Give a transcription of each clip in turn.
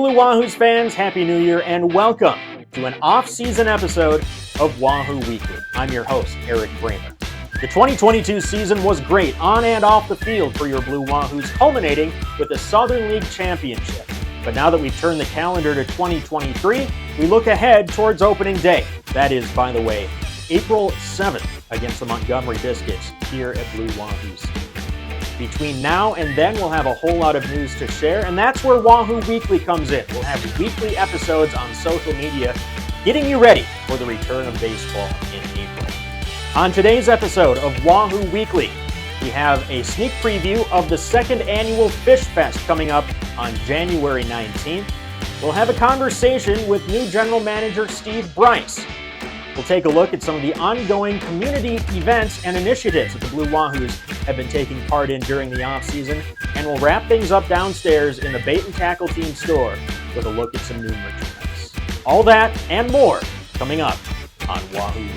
Blue Wahoos fans, Happy New Year and welcome to an off-season episode of Wahoo Weekly. I'm your host, Erik Bremer. The 2022 season was great on and off the field for your Blue Wahoos, culminating with the Southern League Championship. But now that we've turned the calendar to 2023, we look ahead towards opening day. That is, by the way, April 7th against the Montgomery Biscuits here at Blue Wahoos. Between now and then, we'll have a whole lot of news to share, and that's where Wahoo Weekly comes in. We'll have weekly episodes on social media, getting you ready for the return of baseball in April. On today's episode of Wahoo Weekly, we have a sneak preview of the second annual Fish Fest coming up on January 19th. We'll have a conversation with new general manager Steve Brice. We'll take a look at some of the ongoing community events and initiatives that the Blue Wahoos have been taking part in during the offseason, and we'll wrap things up downstairs in the Bait and Tackle Team store with a look at some new merchandise. All that and more coming up on Wahoo.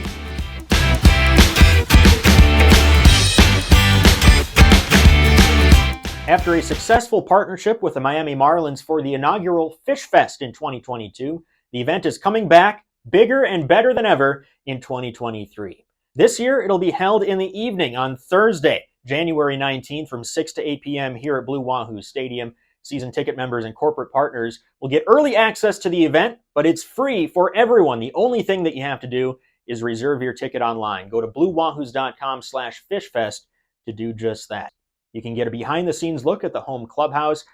After a successful partnership with the Miami Marlins for the inaugural Fish Fest in 2022, the event is coming back bigger and better than ever in 2023. This year, it'll be held in the evening on Thursday, January 19th from 6 to 8 p.m. here at Blue Wahoo Stadium. Season ticket members and corporate partners will get early access to the event, but it's free for everyone. The only thing that you have to do is reserve your ticket online. Go to bluewahoos.com/fishfest to do just that. You can get a behind-the-scenes look at the home clubhouse.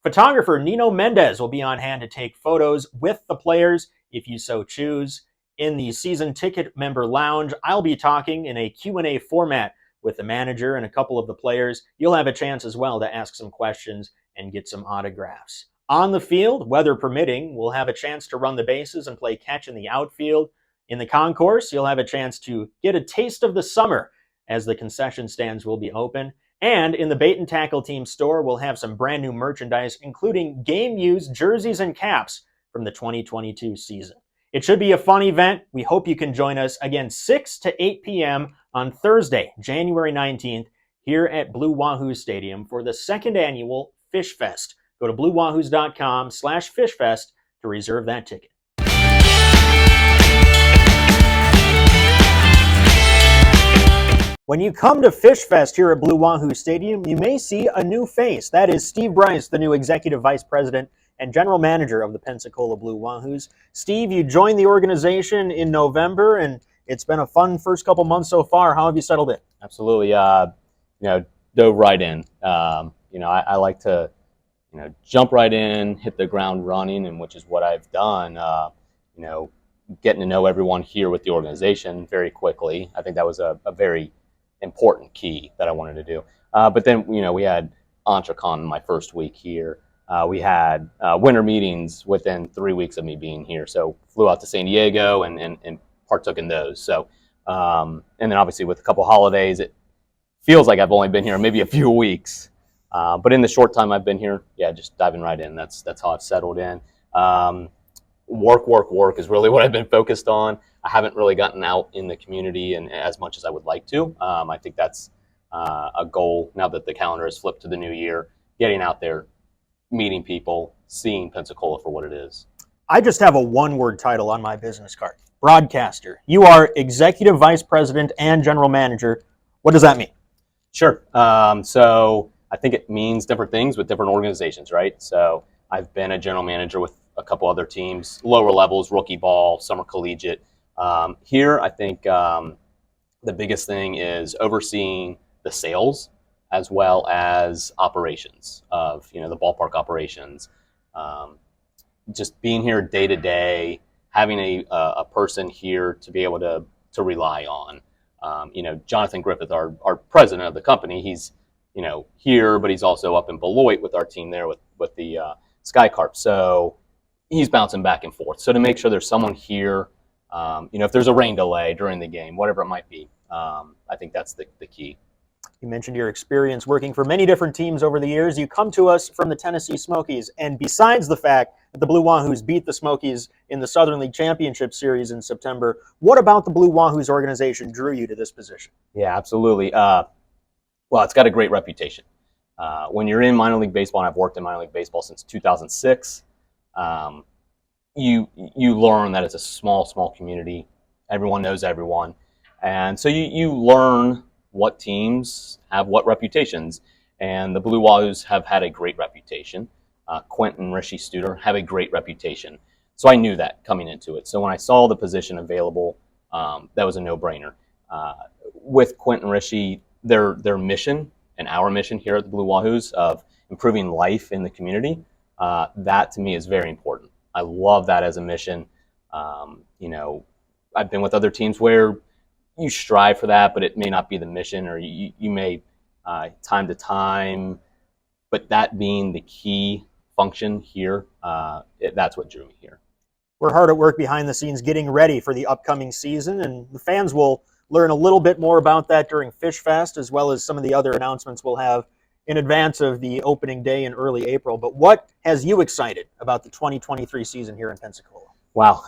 Photographer Nino Mendez will be on hand to take photos with the players if you so choose. In the season ticket member lounge, I'll be talking in a Q&A format with the manager and a couple of the players. You'll have a chance as well to ask some questions and get some autographs. On the field, weather permitting, we'll have a chance to run the bases and play catch in the outfield. In the concourse, you'll have a chance to get a taste of the summer as the concession stands will be open. And in the Bait and Tackle Team store, we'll have some brand new merchandise, including game-used jerseys and caps from the 2022 season. It should be a fun event. We hope you can join us again 6 to 8 p.m. on Thursday, January 19th, here at Blue Wahoo Stadium for the second annual Fish Fest. Go to bluewahoos.com/fishfest to reserve that ticket. When you come to Fish Fest here at Blue Wahoo Stadium, you may see a new face. That is Steve Brice, the new Executive Vice President and General Manager of the Pensacola Blue Wahoos. Steve, you joined the organization in November, and it's been a fun first couple months so far. How have you settled in? Absolutely. Dove right in. I like to, jump right in, hit the ground running, and which is what I've done. Getting to know everyone here with the organization very quickly. I think that was a very important key that I wanted to do. But then, we had Entrecon my first week here. We had winter meetings within 3 weeks of me being here. So flew out to San Diego and partook in those. So, and then obviously with a couple holidays, it feels like I've only been here maybe a few weeks. But in the short time I've been here, just diving right in. That's how I've settled in. Work is really what I've been focused on. I haven't really gotten out in the community and as much as I would like to. I think that's a goal now that the calendar has flipped to the new year, getting out there, meeting people, seeing Pensacola for what it is. I just have a one-word title on my business card, broadcaster. You are Executive Vice President and General Manager. What does that mean? Sure. So I think it means different things with different organizations, right? So I've been a general manager with a couple other teams, lower levels, rookie ball, summer collegiate. Here, I think the biggest thing is overseeing the sales as well as operations of, the ballpark operations. Just being here day to day, having a person here to be able to rely on. Jonathan Griffith, our president of the company, he's, here, but he's also up in Beloit with our team there with the Sky Carp. So he's bouncing back and forth. So to make sure there's someone here, if there's a rain delay during the game, whatever it might be, I think that's the key. You mentioned your experience working for many different teams over the years. You come to us from the Tennessee Smokies, and besides the fact that the Blue Wahoos beat the Smokies in the Southern League Championship Series in September, what about the Blue Wahoos organization drew you to this position? Yeah, absolutely. Well, it's got a great reputation. When you're in minor league baseball, and I've worked in minor league baseball since 2006, you learn that it's a small community. Everyone knows everyone, and so you learn what teams have what reputations. And the Blue Wahoos have had a great reputation. Quentin and Rishi Studer have a great reputation. So I knew that coming into it. So when I saw the position available, that was a no-brainer. With Quentin and Rishi, their mission and our mission here at the Blue Wahoos of improving life in the community, that to me is very important. I love that as a mission. I've been with other teams where you strive for that, but it may not be the mission, or you may time to time, but that being the key function here, that's what drew me here. We're hard at work behind the scenes getting ready for the upcoming season, and the fans will learn a little bit more about that during Fish Fest, as well as some of the other announcements we'll have in advance of the opening day in early April. But what has you excited about the 2023 season here in Pensacola? Wow,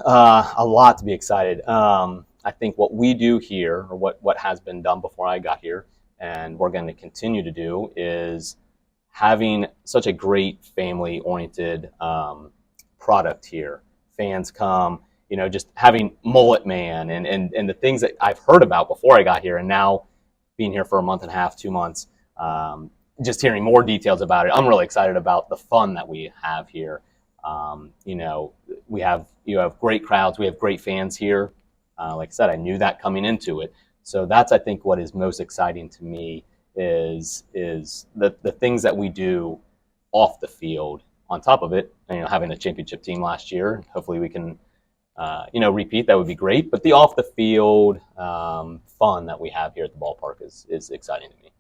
a lot to be excited. I think what we do here, or what has been done before I got here, and we're going to continue to do, is having such a great family-oriented product here. Fans come, just having Mullet Man and the things that I've heard about before I got here, and now being here for a month and a half, 2 months, just hearing more details about it. I'm really excited about the fun that we have here. You have great crowds. We have great fans here. Like I said, I knew that coming into it. So that's, I think, what is most exciting to me is the things that we do off the field. On top of it, having a championship team last year, hopefully we can, repeat. That would be great. But the off the field fun that we have here at the ballpark is exciting to me.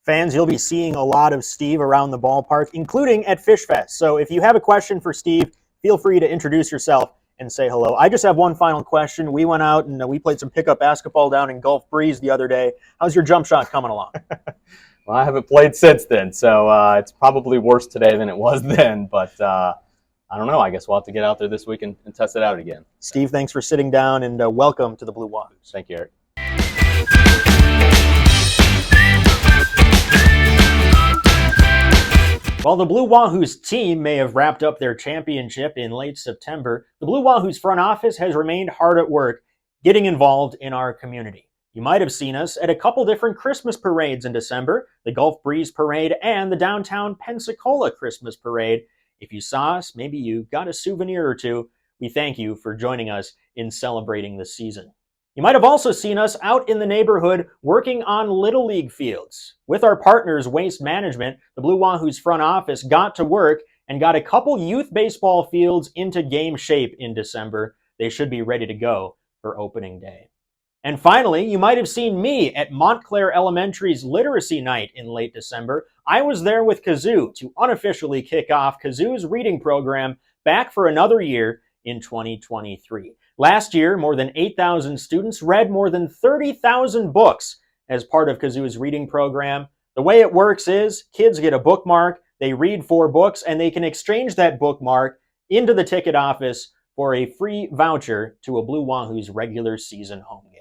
Fans, you'll be seeing a lot of Steve around the ballpark, including at Fish Fest. So if you have a question for Steve, feel free to introduce yourself and say hello. I just have one final question. We went out and we played some pickup basketball down in Gulf Breeze the other day. How's your jump shot coming along? Well, I haven't played since then, so it's probably worse today than it was then. But I don't know. I guess we'll have to get out there this week and test it out again. Steve, thanks for sitting down, and welcome to the Blue Wahoos. Thank you, Erik. While the Blue Wahoos team may have wrapped up their championship in late September, the Blue Wahoos front office has remained hard at work getting involved in our community. You might have seen us at a couple different Christmas parades in December, the Gulf Breeze Parade and the downtown Pensacola Christmas Parade. If you saw us, maybe you got a souvenir or two. We thank you for joining us in celebrating the season. You might have also seen us out in the neighborhood working on Little League fields. With our partners, Waste Management, the Blue Wahoos front office got to work and got a couple youth baseball fields into game shape in December. They should be ready to go for opening day. And finally, you might have seen me at Montclair Elementary's Literacy Night in late December. I was there with Kazoo to unofficially kick off Kazoo's reading program back for another year in 2023. Last year, more than 8,000 students read more than 30,000 books as part of Kazoo's reading program. The way it works is kids get a bookmark, they read 4 books, and they can exchange that bookmark into the ticket office for a free voucher to a Blue Wahoos regular season home game.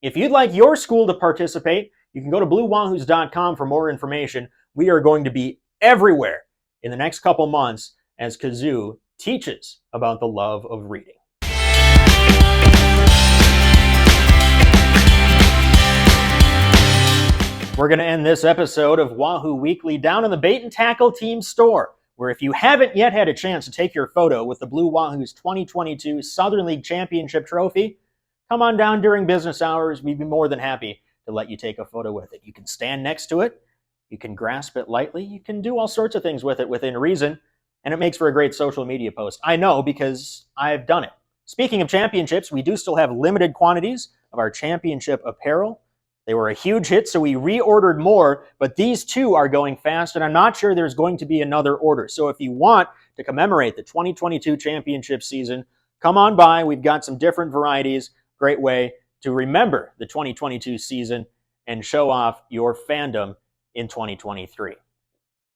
If you'd like your school to participate, you can go to bluewahoos.com for more information. We are going to be everywhere in the next couple months as Kazoo teaches about the love of reading. We're going to end this episode of Wahoo Weekly down in the Bait and Tackle Team store, where if you haven't yet had a chance to take your photo with the Blue Wahoos 2022 Southern League Championship Trophy, come on down during business hours. We'd be more than happy to let you take a photo with it. You can stand next to it. You can grasp it lightly. You can do all sorts of things with it within reason, and it makes for a great social media post. I know because I've done it. Speaking of championships, we do still have limited quantities of our championship apparel. They were a huge hit, so we reordered more, but these two are going fast, and I'm not sure there's going to be another order. So if you want to commemorate the 2022 championship season, come on by. We've got some different varieties. Great way to remember the 2022 season and show off your fandom in 2023.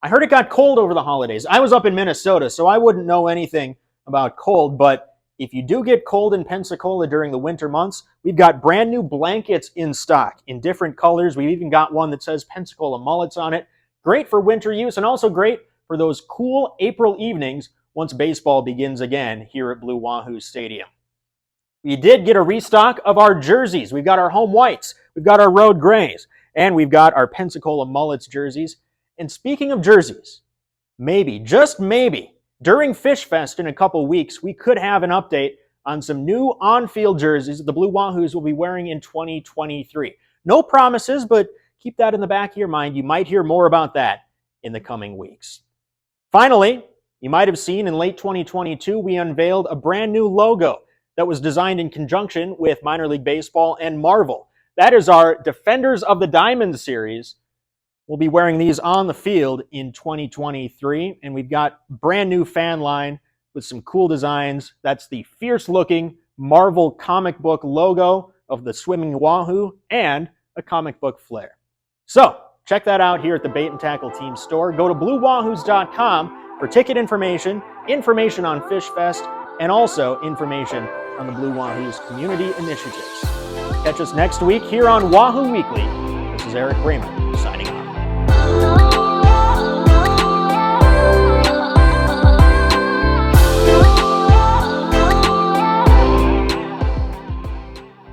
I heard it got cold over the holidays. I was up in Minnesota, so I wouldn't know anything about cold, but if you do get cold in Pensacola during the winter months, we've got brand new blankets in stock in different colors. We've even got one that says Pensacola Mullets on it. Great for winter use and also great for those cool April evenings once baseball begins again here at Blue Wahoo Stadium. We did get a restock of our jerseys. We've got our home whites, we've got our road grays, and we've got our Pensacola Mullets jerseys. And speaking of jerseys, maybe, just maybe, during Fish Fest in a couple weeks, we could have an update on some new on-field jerseys that the Blue Wahoos will be wearing in 2023. No promises, but keep that in the back of your mind. You might hear more about that in the coming weeks. Finally, you might have seen in late 2022, we unveiled a brand new logo that was designed in conjunction with Minor League Baseball and Marvel. That is our Defenders of the Diamond series. We'll be wearing these on the field in 2023, and we've got brand new fan line with some cool designs. That's the fierce-looking Marvel comic book logo of the swimming Wahoo and a comic book flair. So, check that out here at the Bait and Tackle Team store. Go to BlueWahoos.com for ticket information, information on Fish Fest, and also information on the Blue Wahoos community initiatives. Catch us next week here on Wahoo Weekly. This is Erik Bremer.